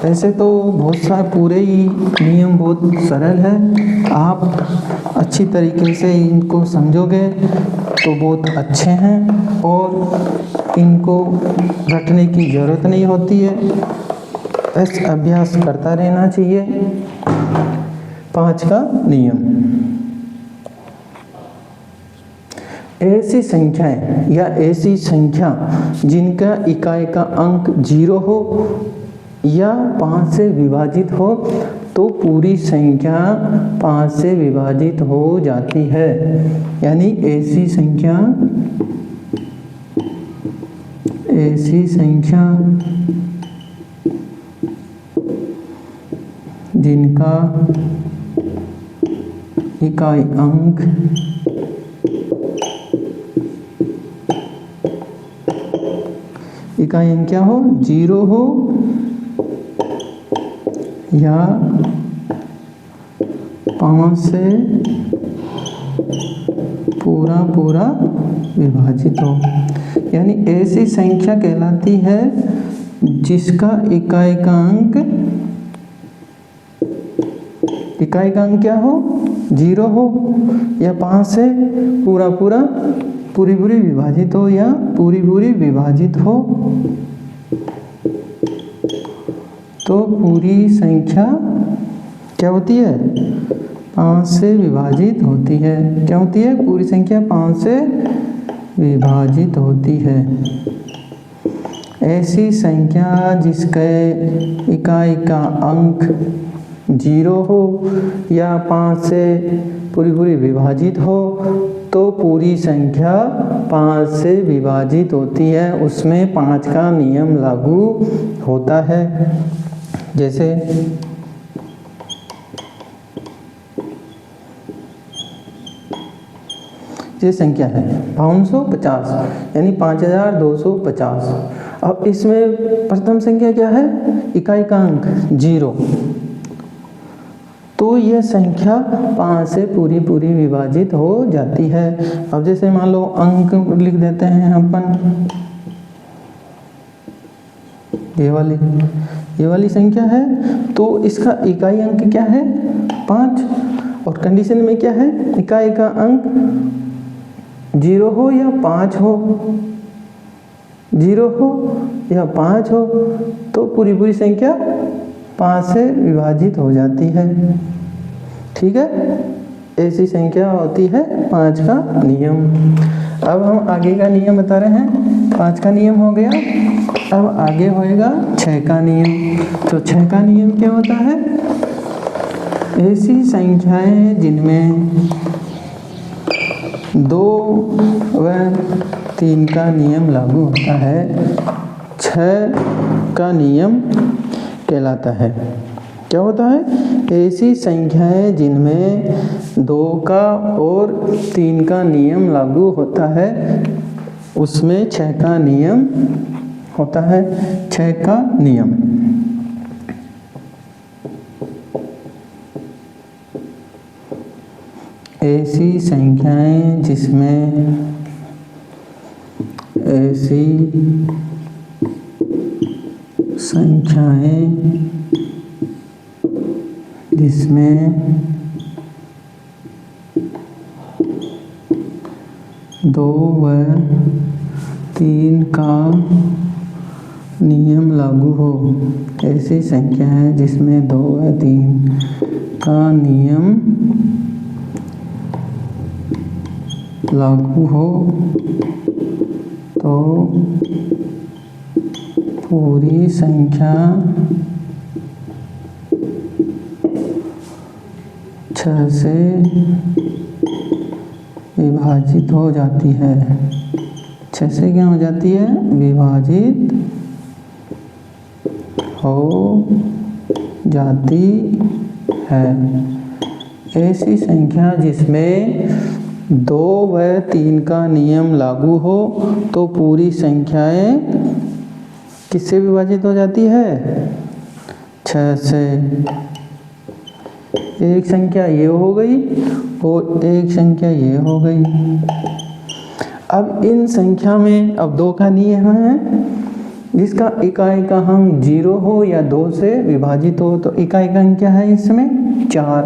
ऐसे तो बहुत सारे पूरे ही नियम बहुत सरल है, आप अच्छी तरीके से इनको समझोगे तो बहुत अच्छे हैं और इनको रटने की ज़रूरत नहीं होती है, बस अभ्यास करता रहना चाहिए। 5 का नियम, ऐसी संख्याएं या ऐसी संख्या जिनका इकाई का अंक 0 हो या 5 से विभाजित हो तो पूरी संख्या 5 से विभाजित हो जाती है। यानी ऐसी संख्या जिनका इकाई अंक क्या हो, 0 हो या 5 से पूरा विभाजित हो। यानी ऐसी संख्या कहलाती है जिसका इकाई का अंक क्या हो, 0 हो या 5 से पूरी विभाजित हो या पूरी विभाजित हो तो पूरी संख्या क्या होती है, 5 से विभाजित होती है। क्या होती है? पूरी संख्या 5 से विभाजित होती है। ऐसी संख्या जिसके इकाई का अंक 0 हो या 5 से पूरी विभाजित हो तो पूरी संख्या 5 से विभाजित होती है, उसमें 5 का नियम लागू होता है। जैसे ये संख्या है 550 यानी 5250। अब इसमें प्रथम संख्या क्या है? इकाई का अंक 0, तो यह संख्या 5 से पूरी विभाजित हो जाती है। अब जैसे मान लो अंक लिख देते हैं अपन, ये वाली संख्या है तो इसका इकाई अंक क्या है? 5, और कंडीशन में क्या है? इकाई का अंक 0 हो या 5 हो, 0 हो या 5 हो तो पूरी संख्या 5 से विभाजित हो जाती है। ठीक है, ऐसी संख्या होती है 5 का नियम। अब हम आगे का नियम बता रहे हैं। 5 का नियम हो गया, अब आगे होएगा 6 का नियम। तो 6 का नियम क्या होता है? ऐसी संख्याएं जिनमें 2 व 3 का नियम लागू होता है 6 का नियम कहलाता है। क्या होता है? ऐसी संख्याएं जिनमें 2 का और 3 का नियम लागू होता है उसमें 6 का नियम होता है। 6 का नियम ऐसी संख्याएं जिसमें जिसमें 2 व 3 का नियम लागू हो। ऐसी संख्या है जिसमें 2 व 3 का नियम लागू हो तो पूरी संख्या 6 से विभाजित हो जाती है। 6 से क्या हो जाती है? विभाजित हो जाती है। ऐसी संख्या जिसमें 2 व 3 का नियम लागू हो तो पूरी संख्याएं किससे विभाजित हो जाती है? 6 से। एक संख्या ये हो गई और एक संख्या ये हो गई। अब इन संख्या में अब 2 का नियम है जिसका इकाई का अंक 0 हो या 2 से विभाजित हो, तो इकाई का अंक क्या है इसमें? 4,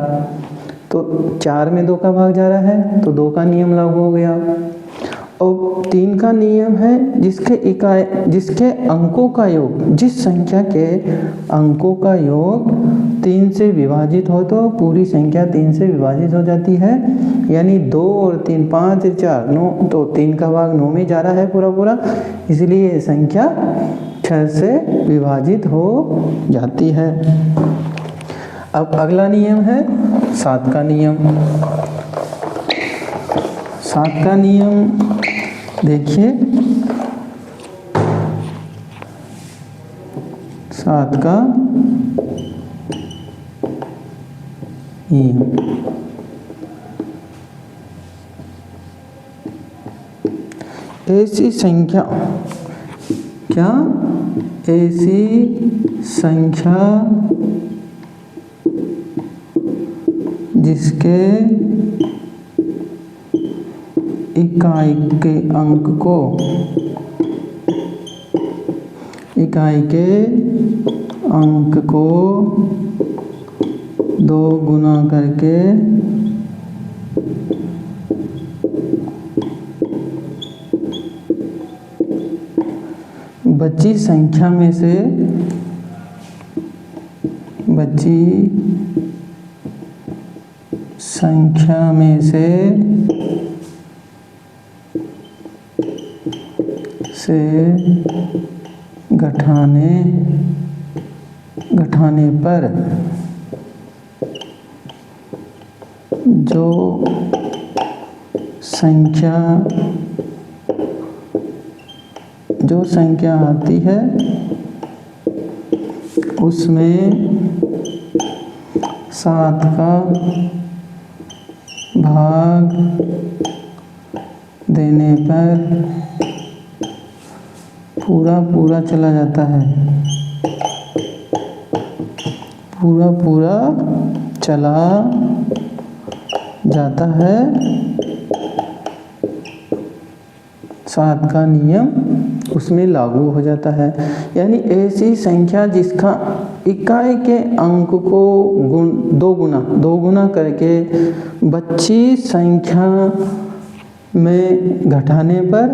तो 4 में 2 का भाग जा रहा है तो 2 का नियम लागू हो गया। और 3 का नियम है जिसके अंकों का योग, जिस संख्या के अंकों का योग 3 से विभाजित हो तो पूरी संख्या 3 से विभाजित हो जाती है। यानी 2 और 3 5 और 4 9, तो 3 का भाग 9 में जा रहा है पूरा, इसलिए ये संख्या 6 से विभाजित हो जाती है। अब अगला नियम है 7 का नियम। 7 का नियम देखिए, 7 का नियम ऐसी संख्या जिसके इकाई के अंक को 2 गुना करके बची संख्या में से संख्या में से घटाने पर जो संख्या आती है उसमें 7 का भाग देने पर पूरा चला जाता है, पूरा चला जाता है। 7 का नियम उसमें लागू हो जाता है। यानी ऐसी संख्या जिसका इकाई के अंक को दो गुना करके बच्ची संख्या में घटाने पर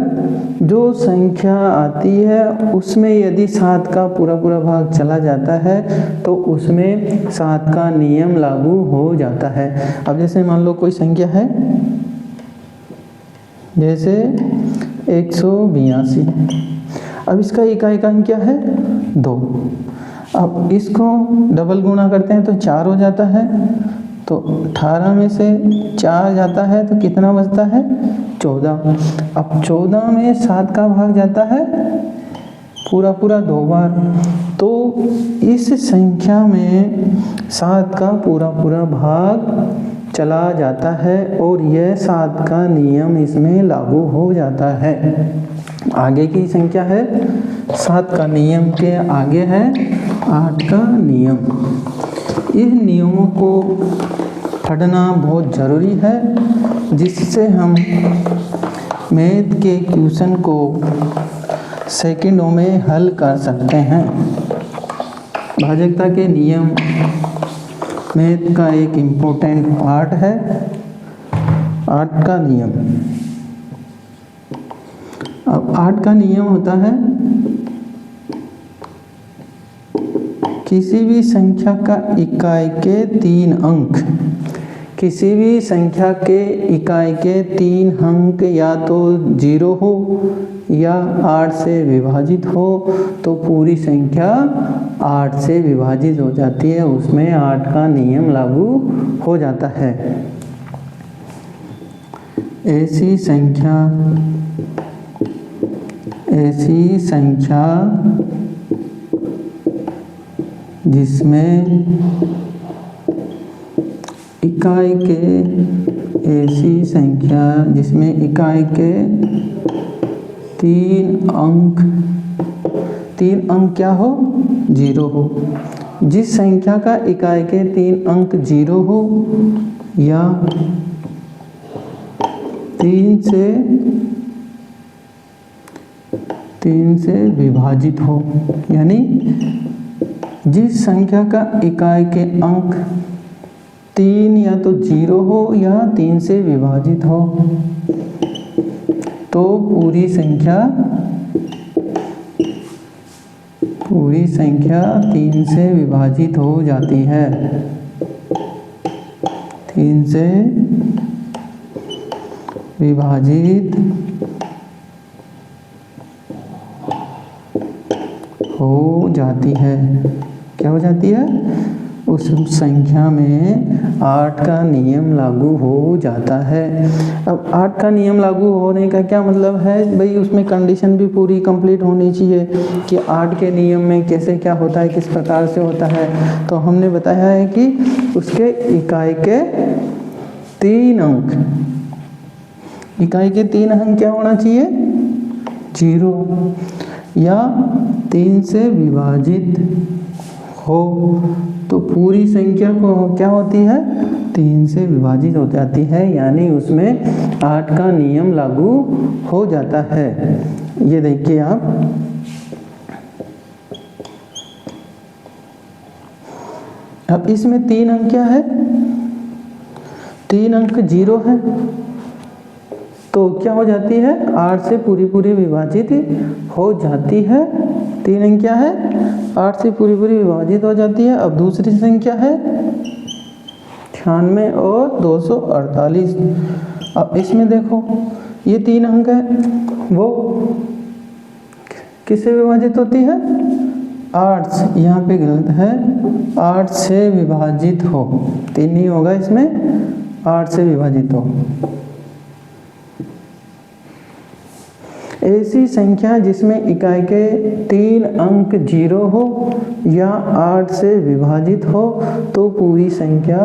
जो संख्या आती है उसमें यदि 7 का पूरा भाग चला जाता है तो उसमें 7 का नियम लागू हो जाता है। अब जैसे मान लो कोई संख्या है, जैसे 182। अब इसका इकाई का अंक क्या है? 2। अब इसको डबल गुणा करते हैं तो 4 हो जाता है, तो 18 में से 4 जाता है तो कितना बचता है? 14। अब 14 में 7 का भाग जाता है पूरा 2 बार, तो इस संख्या में 7 का पूरा भाग चला जाता है और यह 7 का नियम इसमें लागू हो जाता है। आगे की संख्या है 7 का नियम के आगे है 8 का नियम। इन नियमों को पढ़ना बहुत ज़रूरी है, जिससे हम मैथ के क्वेश्चन को सेकंडों में हल कर सकते हैं। भाजकता के नियम मैथ का एक इम्पोर्टेंट पार्ट है। 8 का नियम, अब 8 का नियम होता है किसी भी संख्या का इकाई के 3 अंक, किसी भी संख्या के इकाई के 3 अंक या तो 0 हो या 8 से विभाजित हो तो पूरी संख्या 8 से विभाजित हो जाती है, उसमें 8 का नियम लागू हो जाता है। ऐसी संख्या जिसमें इकाई के 3 अंक क्या हो? 0 हो। जिस संख्या का इकाई के 3 अंक 0 हो या 3 से विभाजित हो, यानी जिस संख्या का इकाई के अंक 3 या तो 0 हो या 3 से विभाजित हो तो पूरी संख्या 3 से विभाजित हो जाती है। 3 से विभाजित हो जाती है। क्या हो जाती है? उस संख्या में 8 का नियम लागू हो जाता है। अब 8 का नियम लागू होने का क्या मतलब है भाई? उसमें कंडीशन भी पूरी कंप्लीट होनी चाहिए कि 8 के नियम में कैसे क्या होता है, किस प्रकार से होता है। तो हमने बताया है कि उसके इकाई के 3 अंक, इकाई के 3 अंक क्या होना चाहिए? 0 या 3 से विभाजित हो तो पूरी संख्या को क्या होती है? 3 से विभाजित हो जाती है, यानी उसमें 8 का नियम लागू हो जाता है। ये देखिए आप, अब इसमें 3 अंक क्या है? 3 अंक 0 है तो क्या हो जाती है? 8 से पूरी विभाजित हो जाती है। 3 अंक क्या है? 8 से पूरी विभाजित हो जाती है। अब दूसरी संख्या है 96 और 248। अब इसमें देखो ये 3 अंक है, वो किससे विभाजित होती है? 8 से। यहाँ पे गलत है, 8 से विभाजित हो, 3 नहीं होगा इसमें, 8 से विभाजित हो। ऐसी संख्या जिसमें इकाई के 3 अंक 0 हो या 8 से विभाजित हो तो पूरी संख्या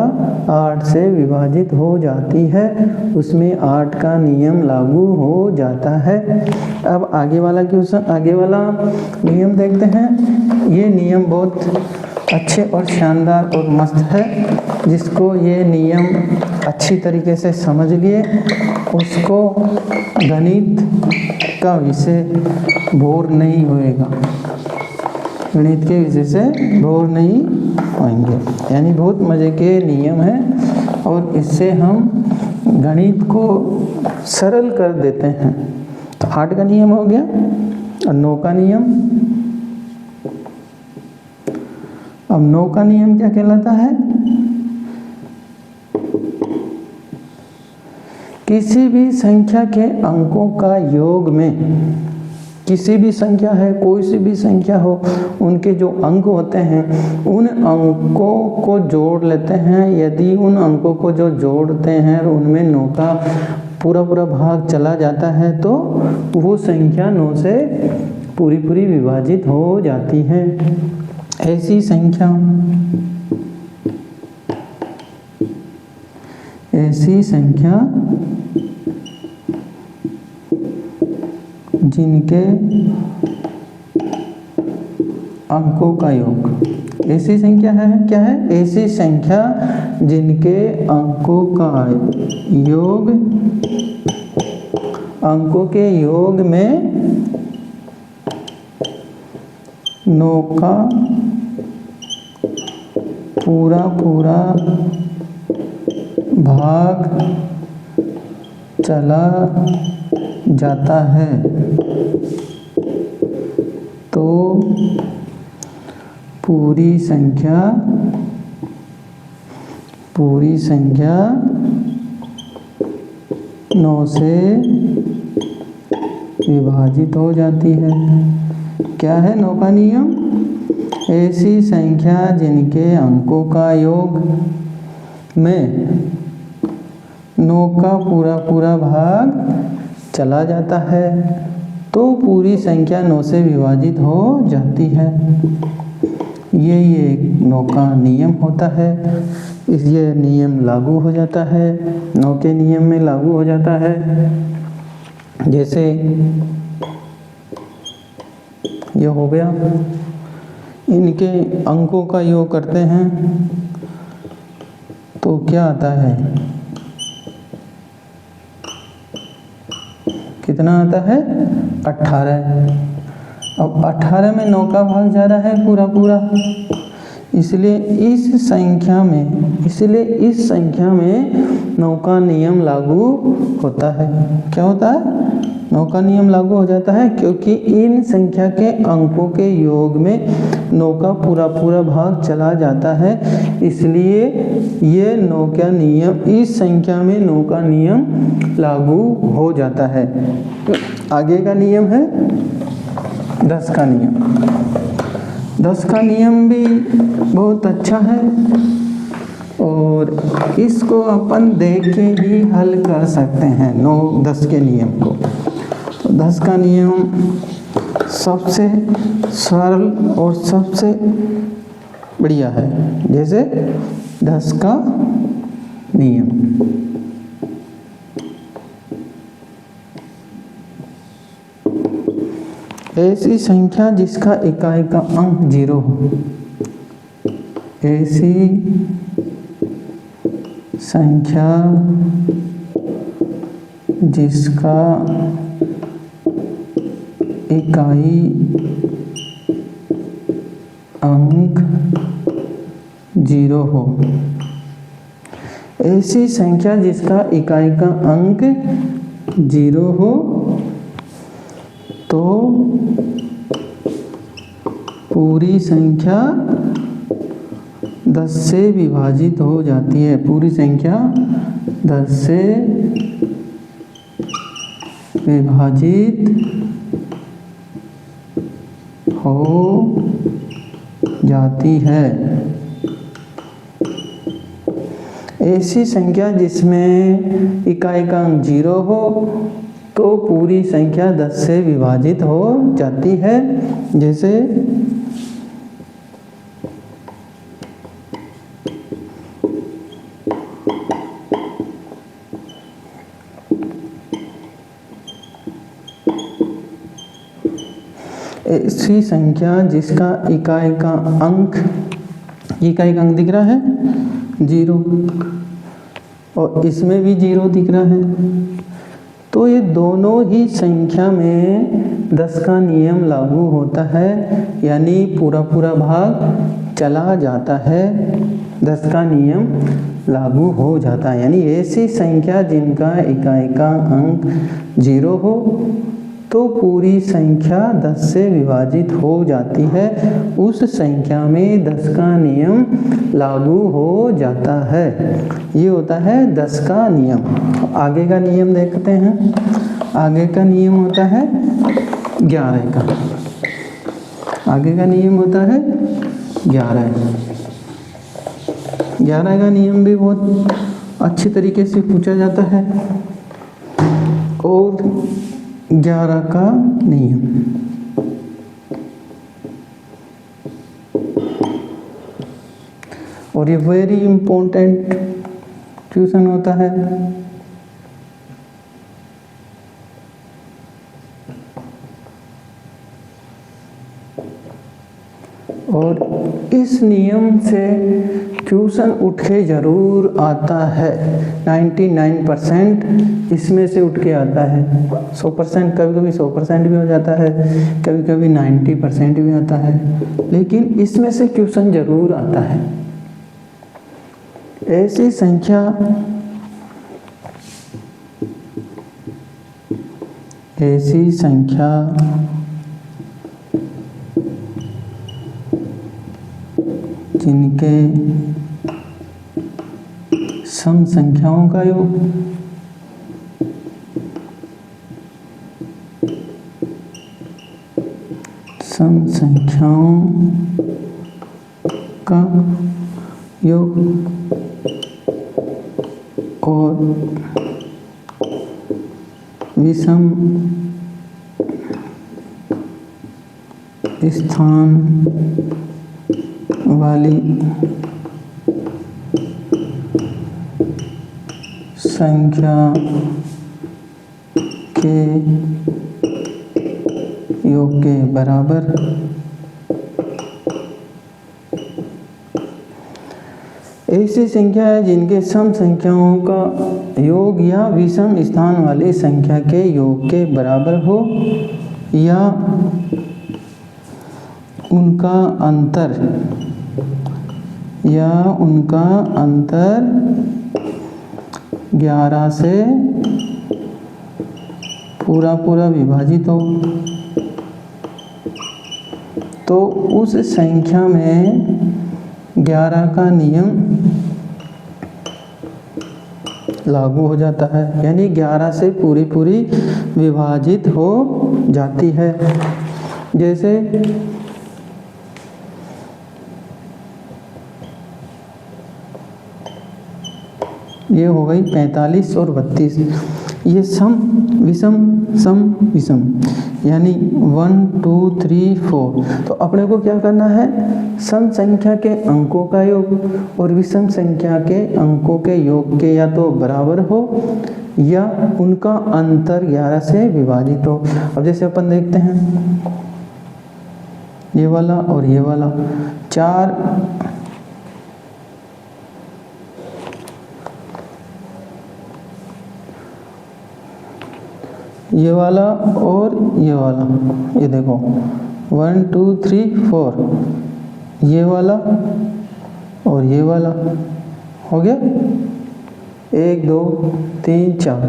8 से विभाजित हो जाती है, उसमें 8 का नियम लागू हो जाता है। अब आगे वाला क्वेश्चन, आगे वाला नियम देखते हैं। ये नियम बहुत अच्छे और शानदार और मस्त है, जिसको ये नियम अच्छी तरीके से समझ लिए उसको गणित का विषय बोर नहीं होएगा, गणित के विषय से बोर नहीं होंगे। यानी बहुत मज़े के नियम हैं और इससे हम गणित को सरल कर देते हैं। तो 8 का नियम हो गया और 9 का नियम। अब 9 का नियम क्या कहलाता है? किसी भी संख्या के अंकों का योग में, किसी भी संख्या है, कोई सी भी संख्या हो, उनके जो अंक होते हैं उन अंकों को जोड़ लेते हैं। यदि उन अंकों को जो जोड़ते हैं उनमें 9 का पूरा भाग चला जाता है तो वो संख्या 9 से पूरी विभाजित हो जाती है। ऐसी संख्या जिनके अंकों का योग, ऐसी संख्या है, क्या है? ऐसी संख्या जिनके अंकों का योग, अंकों के योग में 9 का पूरा भाग चला जाता है तो पूरी संख्या 9 से विभाजित हो जाती है। क्या है 9 का नियम? ऐसी संख्या जिनके अंकों का योग में 9 का पूरा भाग चला जाता है तो पूरी संख्या 9 से विभाजित हो जाती है। ये 9 का नियम होता है। ये नियम लागू हो जाता है, 9 के नियम में लागू हो जाता है। जैसे ये हो गया, इनके अंकों का योग करते हैं तो क्या आता है? कितना आता है? 18। अब 18 में 9 का भाग जा रहा है पूरा, इसलिए इस संख्या में 9 का नियम लागू होता है। क्या होता है? 9 का नियम लागू हो जाता है, क्योंकि इन संख्या के अंकों के योग में 9 का पूरा भाग चला जाता है, इसलिए ये 9 का नियम, इस संख्या में 9 का नियम लागू हो जाता है। आगे का नियम है 10 का नियम। 10 का नियम भी बहुत अच्छा है और इसको अपन देख के ही हल कर सकते हैं 9-10 के नियम को। तो 10 का नियम सबसे सरल और सबसे बढ़िया है। जैसे 10 का नियम, ऐसी संख्या जिसका इकाई का अंक 0 हो, ऐसी संख्या जिसका इकाई अंक 0 हो, ऐसी संख्या जिसका इकाई का अंक 0 हो तो पूरी संख्या 10 से विभाजित हो जाती है, पूरी संख्या 10 से विभाजित हो जाती है। ऐसी संख्या जिसमें इकाई का अंक 0 हो तो पूरी संख्या 10 से विभाजित हो जाती है। जैसे ऐसी संख्या जिसका इकाई का अंक दिख रहा है 0 और इसमें भी 0 दिख रहा है, तो ये दोनों ही संख्या में 10 का नियम लागू होता है, यानी पूरा भाग चला जाता है, 10 का नियम लागू हो जाता है। यानी ऐसी संख्या जिनका इकाई का अंक 0 हो तो पूरी संख्या 10 से विभाजित हो जाती है, उस संख्या में 10 का नियम लागू हो जाता है। ये होता है 10 का नियम। आगे का नियम देखते हैं। आगे का नियम होता है 11 का। आगे का नियम होता है 11 का नियम भी बहुत अच्छी तरीके से पूछा जाता है। और 11 का नियम और ये वेरी इम्पोर्टेंट क्वेश्चन होता है। और इस नियम से क्वेश्चन उठ के जरूर आता है। 99% इसमें से उठ के आता है। 100% कभी 100% भी हो जाता है, कभी 90% भी आता है, लेकिन इसमें से क्वेश्चन जरूर आता है। ऐसी संख्या जिनके सम संख्याओं का योग सम संख्याओं का योग और विषम स्थान वाली संख्या के योग के बराबर ऐसी संख्या है जिनके सम संख्याओं का योग या विषम स्थान वाली संख्या के योग के बराबर हो या उनका अंतर 11 से पूरा विभाजित हो, तो उस संख्या में 11 का नियम लागू हो जाता है, यानी 11 से पूरी विभाजित हो जाती है। जैसे ये हो गई 45 और 32, ये सम विषम यानी 1 2 3 4। तो अपने को क्या करना है, सम संख्या के अंकों का योग और विषम संख्या के अंकों के योग के या तो बराबर हो या उनका अंतर 11 से विभाजित हो। अब जैसे अपन देखते हैं ये वाला और ये वाला 4 ये वाला और ये वाला, ये देखो 1 2 3 4, ये वाला और ये वाला हो गया 1 2 3 4।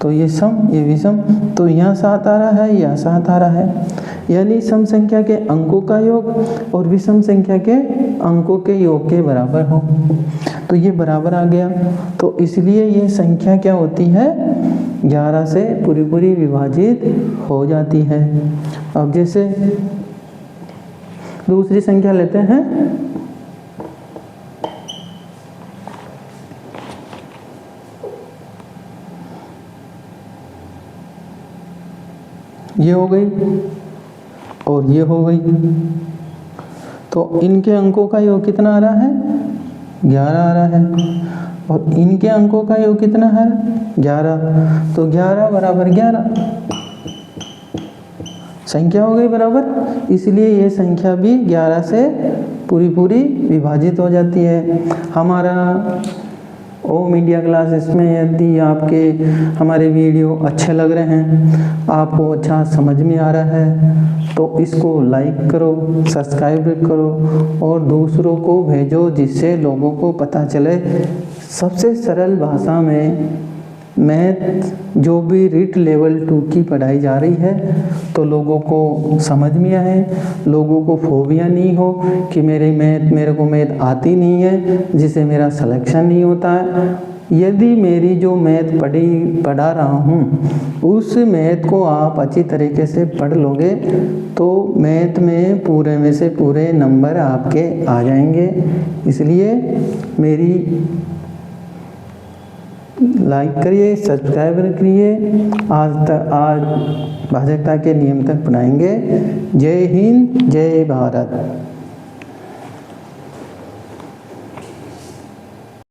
तो तो ये सम ये विषम, तो यहाँ 7 आ रहा है, यहाँ 7 आ रहा है, यानी सम संख्या के अंकों का योग और विषम संख्या के अंकों के योग के बराबर हो, तो ये बराबर आ गया। तो इसलिए ये संख्या क्या होती है, 11 से पूरी पूरी विभाजित हो जाती है। अब जैसे दूसरी संख्या लेते हैं, ये हो गई और ये हो गई, तो इनके अंकों का योग कितना आ रहा है, 11 आ रहा है, और इनके अंकों का योग कितना है, 11, तो 11 बराबर 11 संख्या हो गई बराबर, इसलिए ये संख्या भी 11 से पूरी पूरी विभाजित हो जाती है। हमारा ओम इंडिया क्लासेस में यदि आपके हमारे वीडियो अच्छे लग रहे हैं, आपको अच्छा समझ में आ रहा है, तो इसको लाइक करो, सब्सक्राइब करो और दूसरों को भेजो, जिससे लोगों को पता चले सबसे सरल भाषा में मैथ जो भी रीट लेवल 2 की पढ़ाई जा रही है, तो लोगों को समझ में आए, लोगों को फोबिया नहीं हो कि मेरे को मैथ आती नहीं है, जिससे मेरा सिलेक्शन नहीं होता है। यदि मेरी जो मैथ पढ़ा रहा हूँ उस मैथ को आप अच्छी तरीके से पढ़ लोगे तो मैथ में पूरे में से पूरे नंबर आपके आ जाएंगे। इसलिए मेरी लाइक करिए, सब्सक्राइब करिए। आज भाजकता के नियम तक पढ़ाएंगे। जय हिंद, जय भारत।